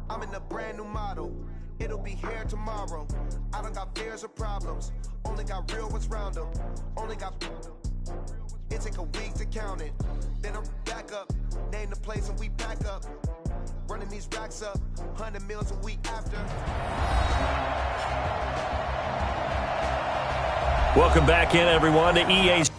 I'm in a brand new model. It'll be here tomorrow. I don't got fears or problems. Only got real ones round them. Only got. It take a week to count it. Then I'm back up. Name the place and we pack up. Running these racks up. 100 meals a week after. Welcome back in, everyone, to EA's.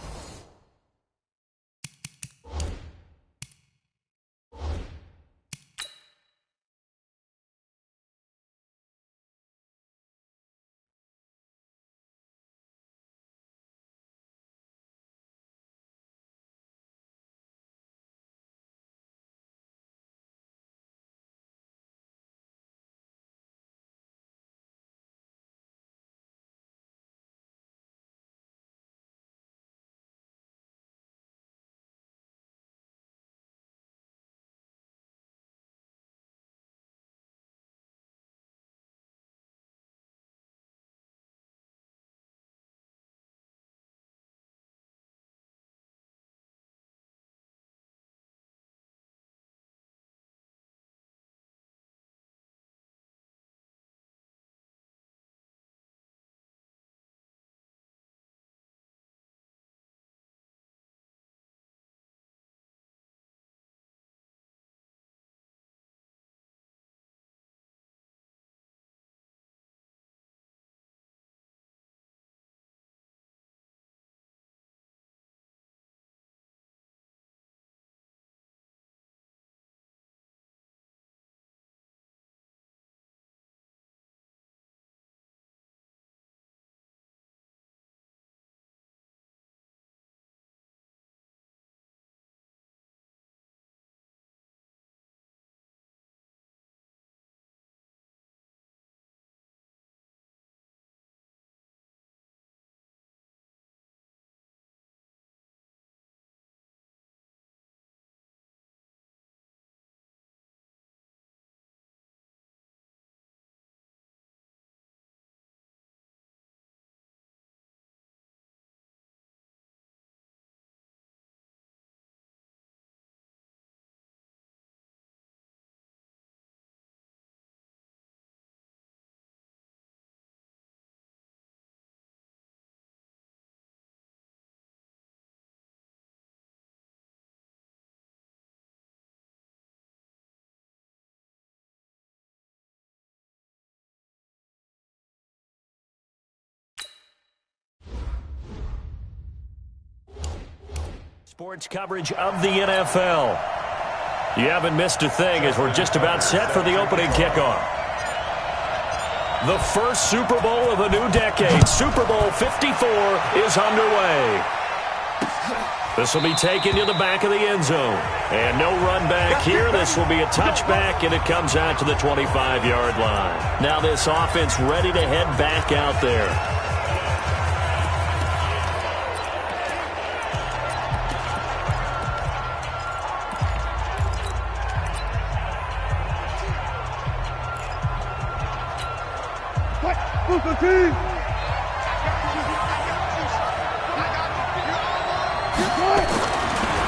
Sports coverage of the NFL. You haven't missed a thing as we're just about set for the opening kickoff. The first Super Bowl of a new decade, Super Bowl 54, is underway. This will be taken to the back of the end zone. And no run back here. This will be a touchback, and it comes out to the 25-yard line. Now this offense ready to head back out there.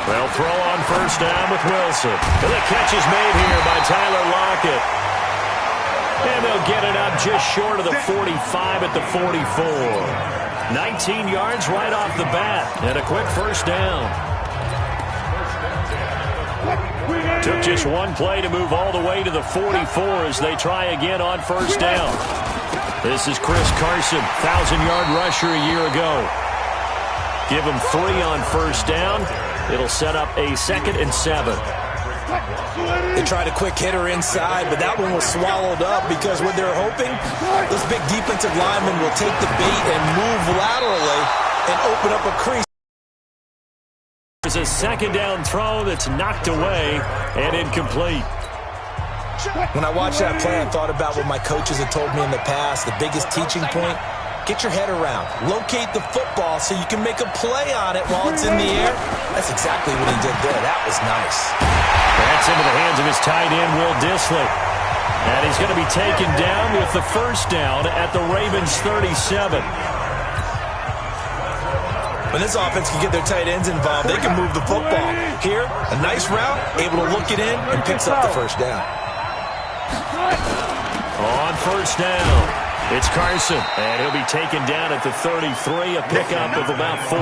They'll throw on first down with Wilson. And the catch is made here by Tyler Lockett. And they'll get it up just short of the 45 at the 44. 19 yards right off the bat. And a quick first down. Took just one play to move all the way to the 44 as they try again on first down. This is Chris Carson, 1,000-yard rusher a year ago. Give him 3 on first down. It'll set up a 2nd and 7. They tried a quick hitter inside, but that one was swallowed up because what they're hoping, this big defensive lineman will take the bait and move laterally and open up a crease. There's a 2nd down throw that's knocked away and incomplete. When I watched that play, I thought about what my coaches had told me in the past. The biggest teaching point, get your head around. Locate the football so you can make a play on it while it's in the air. That's exactly what he did there. That was nice. That's into the hands of his tight end, Will Dissly. And he's going to be taken down with the first down at the Ravens' 37. When this offense can get their tight ends involved, they can move the football. Here, a nice route, able to look it in, and picks up the first down. On first down, it's Carson, and he'll be taken down at the 33, a pickup of about 4.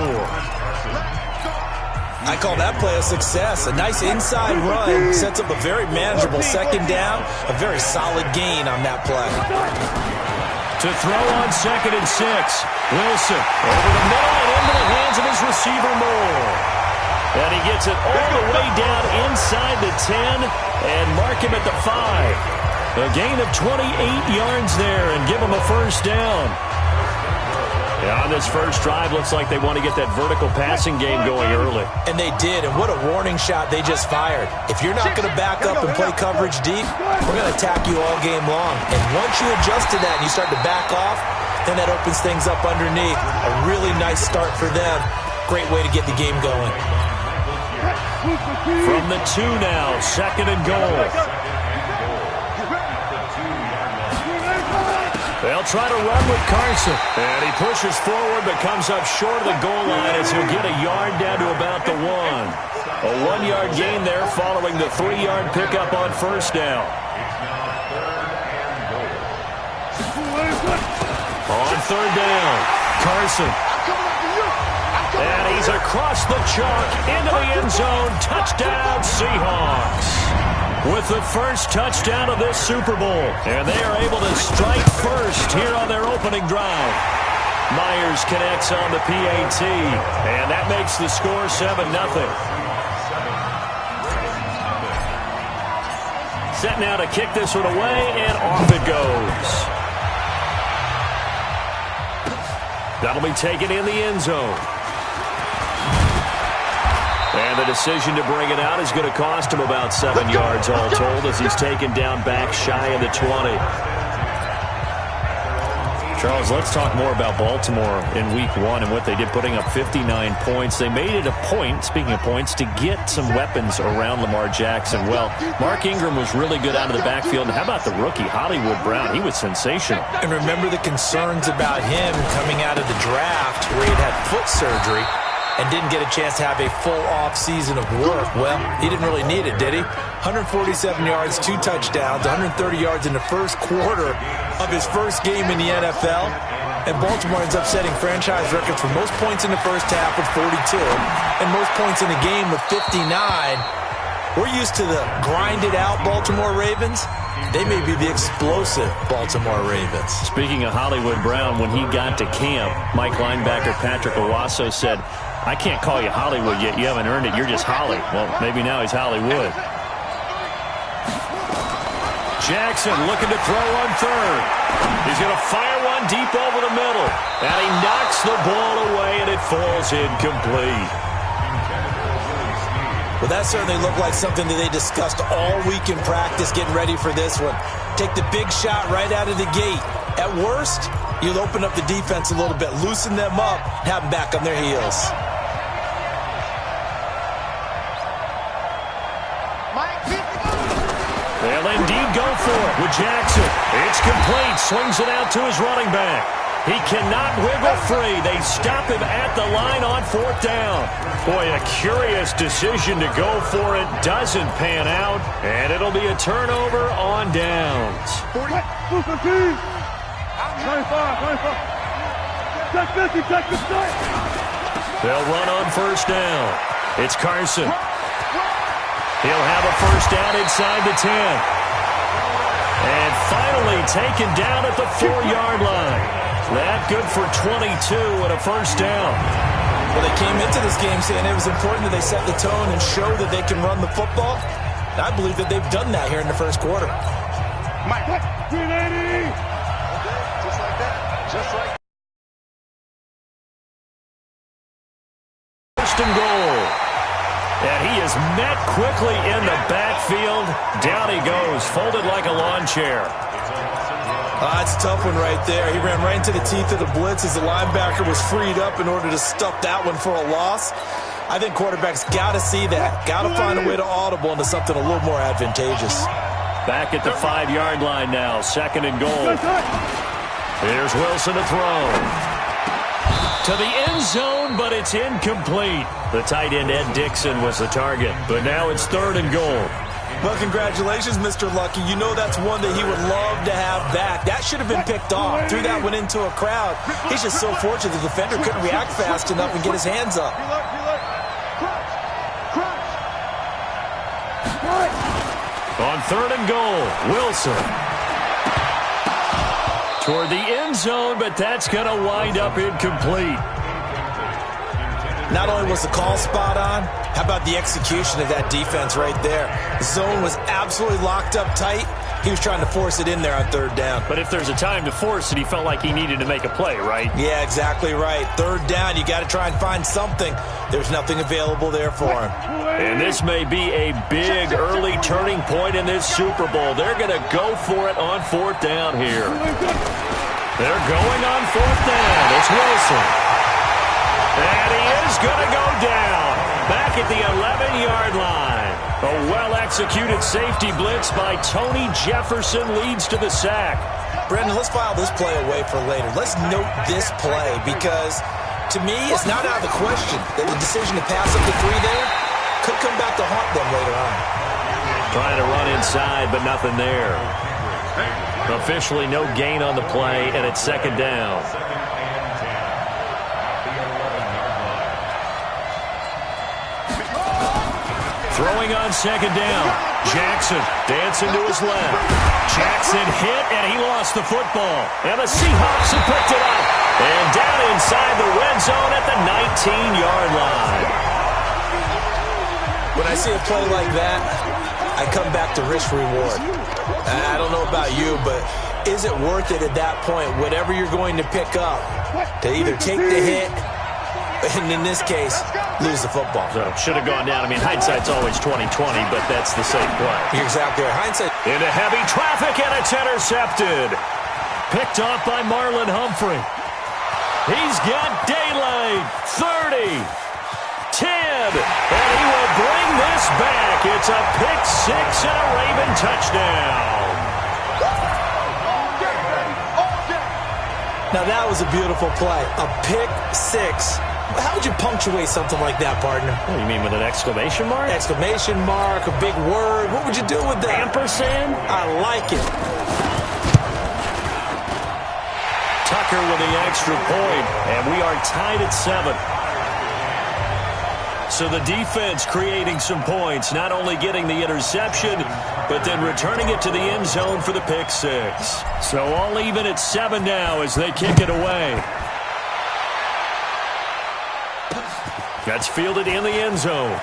I call that play a success. A nice inside run sets up a very manageable second down, a very solid gain on that play. To throw on 2nd and 6, Wilson over the middle and into the hands of his receiver Moore. And he gets it all the way down inside the 10 and mark him at the 5. A gain of 28 yards there and give him a first down. Yeah, on this first drive, looks like they want to get that vertical passing game going early. And they did, and what a warning shot they just fired. If you're not going to back up and play coverage deep, we're going to attack you all game long. And once you adjust to that and you start to back off, then that opens things up underneath. A really nice start for them. Great way to get the game going. From the 2 now, 2nd and goal. They'll try to run with Carson. And he pushes forward but comes up short of the goal line as he'll get a yard down to about the 1. A 1-yard gain there following the 3-yard pickup on first down. On third down, Carson. And he's across the chalk into the end zone. Touchdown, Seahawks. With the first touchdown of this Super Bowl. And they are able to strike first here on their opening drive. Myers connects on the PAT. And that makes the score 7-0. Set now to kick this one away, and off it goes. That'll be taken in the end zone. And the decision to bring it out is going to cost him about 7 yards all told as he's taken down back shy of the 20. Charles, let's talk more about Baltimore in Week 1 and what they did, putting up 59 points. They made it a point, speaking of points, to get some weapons around Lamar Jackson. Well, Mark Ingram was really good out of the backfield. And how about the rookie, Hollywood Brown? He was sensational. And remember the concerns about him coming out of the draft where he'd had foot surgery and didn't get a chance to have a full off season of work. Well, he didn't really need it, did he? 147 yards, 2 touchdowns, 130 yards in the first quarter of his first game in the NFL. And Baltimore ends up setting franchise records for most points in the first half with 42 and most points in the game with 59. We're used to the grinded-out Baltimore Ravens. They may be the explosive Baltimore Ravens. Speaking of Hollywood Brown, when he got to camp, Mike linebacker Patrick Owasso said, "I can't call you Hollywood yet. You haven't earned it. You're just Holly." Well, maybe now he's Hollywood. Jackson looking to throw on third. He's going to fire one deep over the middle. And he knocks the ball away, and it falls incomplete. Well, that certainly looked like something that they discussed all week in practice getting ready for this one. Take the big shot right out of the gate. At worst, you'll open up the defense a little bit, loosen them up, and have them back on their heels. They'll indeed go for it with Jackson. It's complete. Swings it out to his running back. He cannot wiggle free. They stop him at the line on fourth down. Boy, a curious decision to go for it. Doesn't pan out, and it'll be a turnover on downs. 25. They'll run on first down. It's Carson. He'll have a first down inside the 10. And finally taken down at the 4-yard line. That good for 22 and a first down. Well, they came into this game saying it was important that they set the tone and show that they can run the football. And I believe that they've done that here in the first quarter. Mike, 380. Just like that. Just like that. First and goal. And he is met quickly in the backfield. Down he goes, folded like a lawn chair. That's a tough one right there. He ran right into the teeth of the blitz as the linebacker was freed up in order to stuff that one for a loss. I think quarterbacks got to see that. Got to find a way to audible into something a little more advantageous. Back at the 5-yard line now, second and goal. Here's Wilson to throw. To the end zone, but it's incomplete. The tight end, Ed Dixon, was the target. But now it's 3rd and goal. Well, congratulations, Mr. Lucky. You know that's one that he would love to have back. That should have been picked off. Threw that one into a crowd. He's just so fortunate the defender couldn't react fast enough and get his hands up. On 3rd and goal, Wilson. Toward the end zone, but that's going to wind up incomplete. Not only was the call spot on, how about the execution of that defense right there? The zone was absolutely locked up tight. He was trying to force it in there on 3rd down. But if there's a time to force it, he felt like he needed to make a play, right? Yeah, exactly right. 3rd down, you got to try and find something. There's nothing available there for him. And this may be a big early turning point in this Super Bowl. They're going to go for it on 4th down here. They're going on 4th down. It's Wilson. And he is going to go down. Back at the 11-yard line. A well-executed safety blitz by Tony Jefferson leads to the sack. Brendan, let's file this play away for later. Let's note this play because, to me, it's not out of the question that the decision to pass up the 3 there could come back to haunt them later on. Trying to run inside, but nothing there. Officially no gain on the play, and it's 2nd down. Throwing on 2nd down. Jackson dancing to his left. Jackson hit, and he lost the football. And the Seahawks have picked it up. And down inside the red zone at the 19-yard line. When I see a play like that, I come back to risk-reward. I don't know about you, but is it worth it at that point, whatever you're going to pick up, to either take the hit, and in this case, lose the football? So should have gone down. I mean, hindsight's always 20/20, but that's the same play. You're exactly right. Hindsight. Into heavy traffic, and it's intercepted. Picked off by Marlon Humphrey. He's got daylight. 30. 10. And he will bring this back. It's a pick 6 and a Raven touchdown. Now that was a beautiful play. A pick 6. How would you punctuate something like that, partner? What, you mean with an exclamation mark? Exclamation mark, a big word. What would you do with that? Ampersand? I like it. Tucker with the extra point, and we are tied at 7. So the defense creating some points, not only getting the interception, but then returning it to the end zone for the pick 6. So all even at 7 now as they kick it away. That's fielded in the end zone.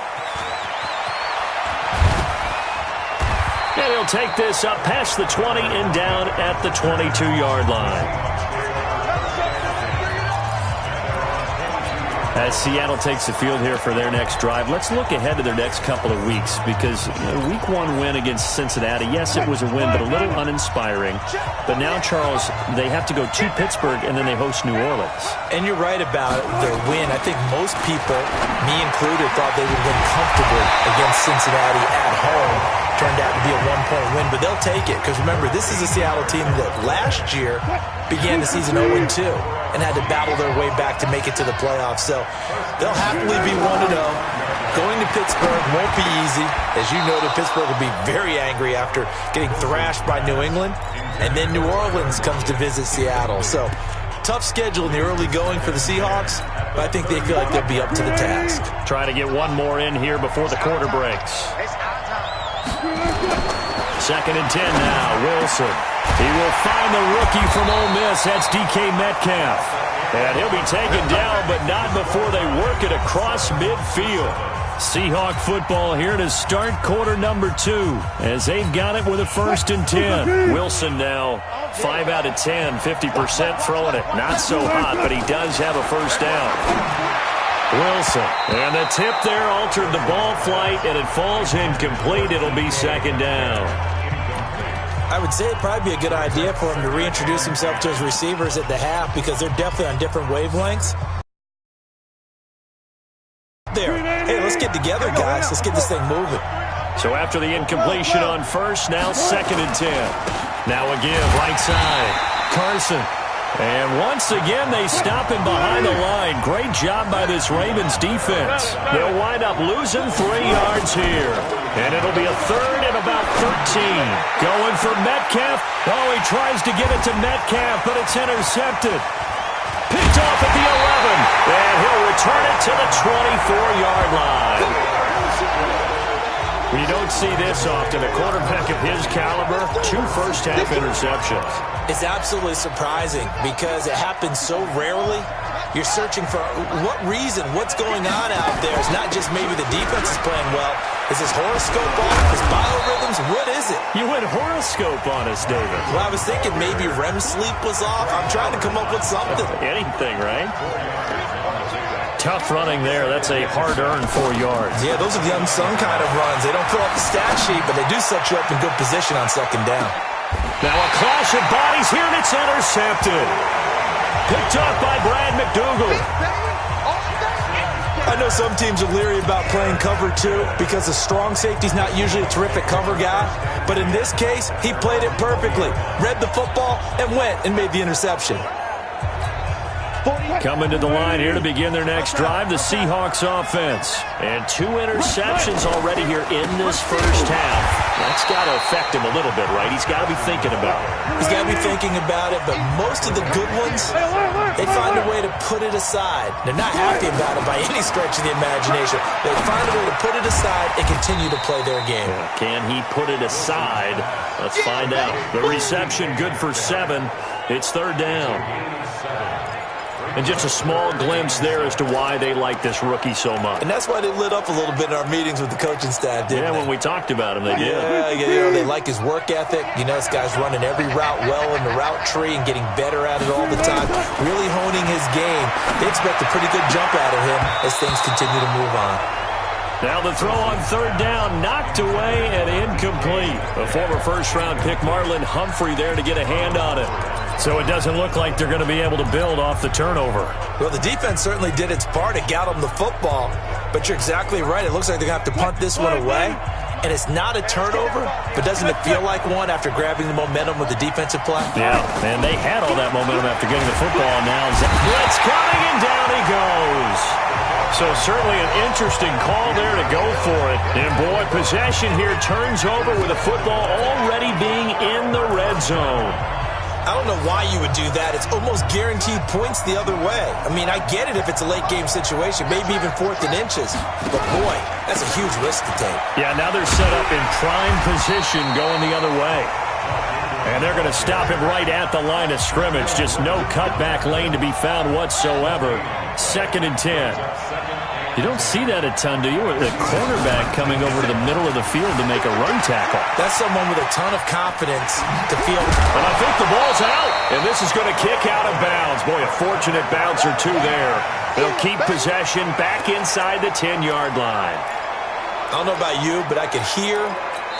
And he'll take this up past the 20 and down at the 22-yard line. As Seattle takes the field here for their next drive, let's look ahead to their next couple of weeks because week 1 win against Cincinnati, yes, it was a win, but a little uninspiring. But now, Charles, they have to go to Pittsburgh and then they host New Orleans. And you're right about their win. I think most people, me included, thought they would win comfortably against Cincinnati at home. Turned out to be a 1-point win, but they'll take it because remember, this is a Seattle team that last year began the season 0-2 and had to battle their way back to make it to the playoffs. So they'll happily be 1-0. Going to Pittsburgh won't be easy. As you noted, Pittsburgh will be very angry after getting thrashed by New England. And then New Orleans comes to visit Seattle. So tough schedule in the early going for the Seahawks, but I think they feel like they'll be up to the task. Trying to get one more in here before the quarter breaks. 2nd and 10 now, Wilson. He will find the rookie from Ole Miss. That's DK Metcalf. And he'll be taken down, but not before they work it across midfield. Seahawk football here to start quarter number 2 as they've got it with a 1st and 10. Wilson now 5 out of 10, 50% throwing it. Not so hot, but he does have a 1st down. Wilson, and the tip there altered the ball flight, and it falls incomplete. It'll be 2nd down. I would say it'd probably be a good idea for him to reintroduce himself to his receivers at the half because they're definitely on different wavelengths. There. Hey, let's get together, guys. Let's get this thing moving. So after the incompletion on 1st, now 2nd and 10. Now again, right side. Carson And once again, they stop him behind the line. Great job by this Ravens defense. They'll wind up losing 3 yards here. And it'll be a third and about 13. Going for Metcalf. Oh, he tries to get it to Metcalf, but it's intercepted. Picked off at the 11. And he'll return it to the 24-yard line. We don't see this often. A quarterback of his caliber, 2 first-half interceptions. It's absolutely surprising because it happens so rarely. You're searching for what reason, what's going on out there. It's not just maybe the defense is playing well. Is his horoscope off? His biorhythms? What is it? You went horoscope on us, David. Well, I was thinking maybe REM sleep was off. I'm trying to come up with something. Anything, right? Tough running there. That's a hard-earned 4 yards. Yeah, those are the unsung kind of runs. They don't fill up the stat sheet, but they do set you up in good position on second down. Now a clash of bodies here, and it's intercepted. Picked up by Brad McDougal. I know some teams are leery about playing cover 2 because the strong safety's not usually a terrific cover guy. But in this case, he played it perfectly. Read the football and went and made the interception. Coming to the line here to begin their next drive, the Seahawks offense. And 2 interceptions already here in this first half. That's got to affect him a little bit, right? He's got to be thinking about it. He's got to be thinking about it, but most of the good ones, they find a way to put it aside. They're not happy about it by any stretch of the imagination. They find a way to put it aside and continue to play their game. Yeah, can he put it aside? Let's find out. The reception good for 7. It's third down. And just a small glimpse there as to why they like this rookie so much. And that's why they lit up a little bit in our meetings with the coaching staff, didn't they? Yeah, when we talked about him, they did. Yeah, they like his work ethic. You know, this guy's running every route well in the route tree and getting better at it all the time, really honing his game. They expect a pretty good jump out of him as things continue to move on. Now the throw on third down, knocked away and incomplete. A former first-round pick, Marlon Humphrey, there to get a hand on it. So it doesn't look like they're going to be able to build off the turnover. Well, the defense certainly did its part. It got them the football. But you're exactly right. It looks like they're going to have to punt this one away. And it's not a turnover, but doesn't it feel like one after grabbing the momentum with the defensive play? Yeah, and they had all that momentum after getting the football. Now blitz coming, and down he goes. So certainly an interesting call there to go for it. And, boy, possession here turns over with the football already being in the red zone. I don't know why you would do that. It's almost guaranteed points the other way. I mean, I get it if it's a late-game situation, maybe even 4th and inches. But, boy, that's a huge risk to take. Yeah, now they're set up in prime position going the other way. And they're going to stop him right at the line of scrimmage. Just no cutback lane to be found whatsoever. 2nd and 10. You don't see that a ton, do you? The cornerback coming over to the middle of the field to make a run tackle. That's someone with a ton of confidence to feel. And I think the ball's out. And this is going to kick out of bounds. Boy, a fortunate bounce or 2 there. They'll keep possession back inside the 10-yard line. I don't know about you, but I could hear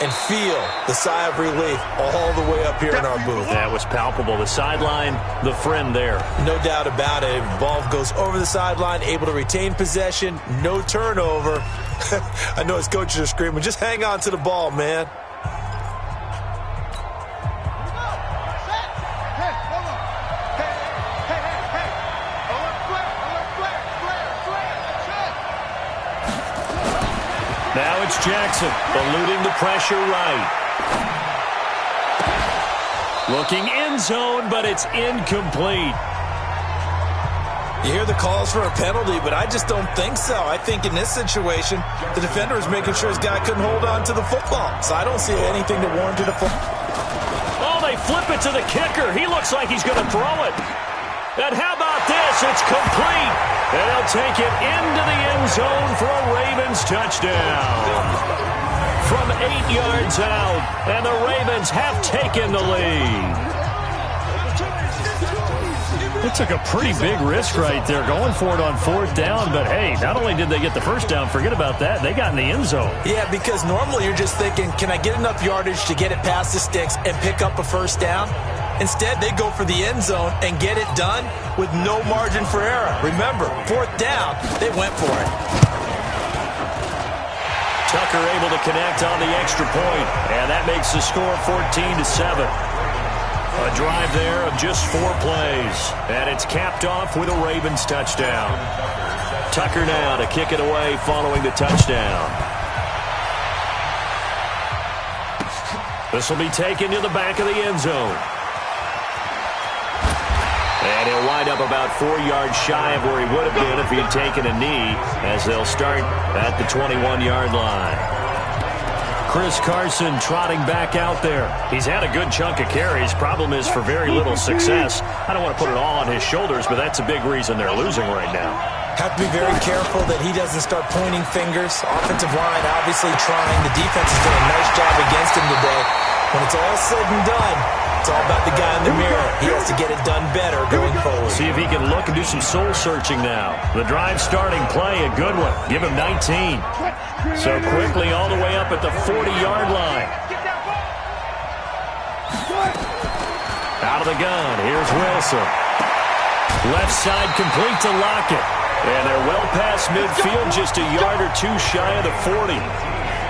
and feel the sigh of relief all the way up here in our booth. That was palpable. The sideline, the friend there. No doubt about it. Ball goes over the sideline, able to retain possession, no turnover. I know his coaches are screaming, just hang on to the ball, man. Now it's Jackson, eluding the pressure right. Looking end zone, but it's incomplete. You hear the calls for a penalty, but I just don't think so. I think in this situation, the defender is making sure his guy couldn't hold on to the football. So I don't see anything that warranted a football. Oh, they flip it to the kicker. He looks like he's going to throw it. And how about this? It's complete. And they'll take it into the end zone for a Ravens touchdown. From 8 yards out, and the Ravens have taken the lead. They took a pretty big risk right there, going for it on 4th down. But, hey, not only did they get the first down, forget about that, they got in the end zone. Yeah, because normally you're just thinking, can I get enough yardage to get it past the sticks and pick up a first down? Instead, they go for the end zone and get it done with no margin for error. Remember, 4th down, they went for it. Tucker able to connect on the extra point, and that makes the score 14-7. A drive there of just 4 plays. And it's capped off with a Ravens touchdown. Tucker now to kick it away following the touchdown. This will be taken to the back of the end zone. And he'll wind up about 4 yards shy of where he would have been if he had taken a knee, as they'll start at the 21-yard line. Chris Carson trotting back out there. He's had a good chunk of carries. Problem is for very little success. I don't want to put it all on his shoulders, but that's a big reason they're losing right now. Have to be very careful that he doesn't start pointing fingers. Offensive line obviously trying. The defense has done a nice job against him today. When it's all said and done, it's all about the guy in the mirror. He has to get it done better going forward. See if he can look and do some soul searching now. The drive starting play, a good one. Give him 19. So quickly all the way up at the 40-yard line. Out of the gun. Here's Wilson. Left side complete to Lockett. And they're well past midfield, just a yard or 2 shy of the 40.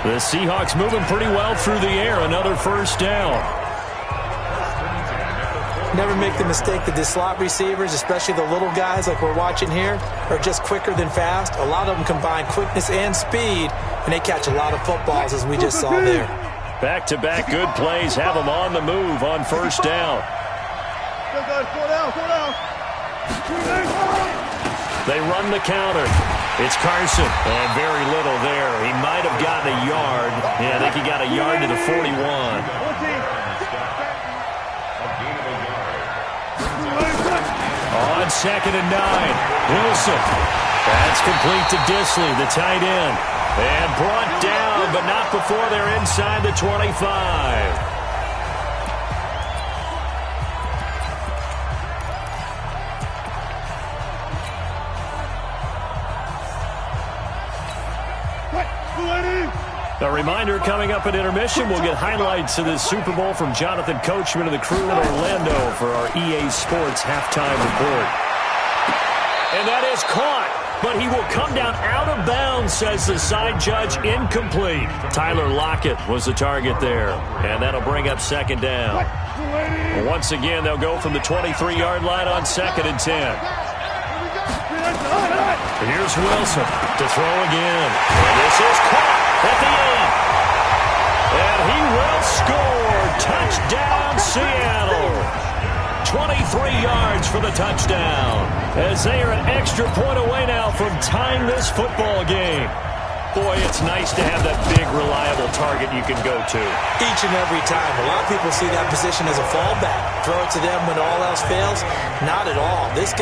The Seahawks moving pretty well through the air. Another first down. Never make the mistake that the slot receivers, especially the little guys like we're watching here, are just quicker than fast. A lot of them combine quickness and speed, and they catch a lot of footballs, as we just saw there. Back-to-back good plays have them on the move on first down. They run the counter. It's Carson, and very little there. He might have gotten a yard. Yeah, I think he got a yard to the 41. On 2nd and 9, Wilson. That's complete to Disley, the tight end. And brought down, but not before they're inside the 25. A reminder, coming up at intermission, we'll get highlights of this Super Bowl from Jonathan Coachman and the crew in Orlando for our EA Sports halftime report. And that is caught, but he will come down out of bounds, says the side judge. Incomplete. Tyler Lockett was the target there, and that'll bring up 2nd down. Once again, they'll go from the 23-yard line on 2nd and 10. Here's Wilson to throw again. And this is caught at the end. And he will score. Touchdown, Seattle. 23 yards for the touchdown. As they are an extra point away now from tying this football game. Boy, it's nice to have that big, reliable target you can go to. Each and every time. A lot of people see that position as a fallback. Throw it to them when all else fails. Not at all. This guy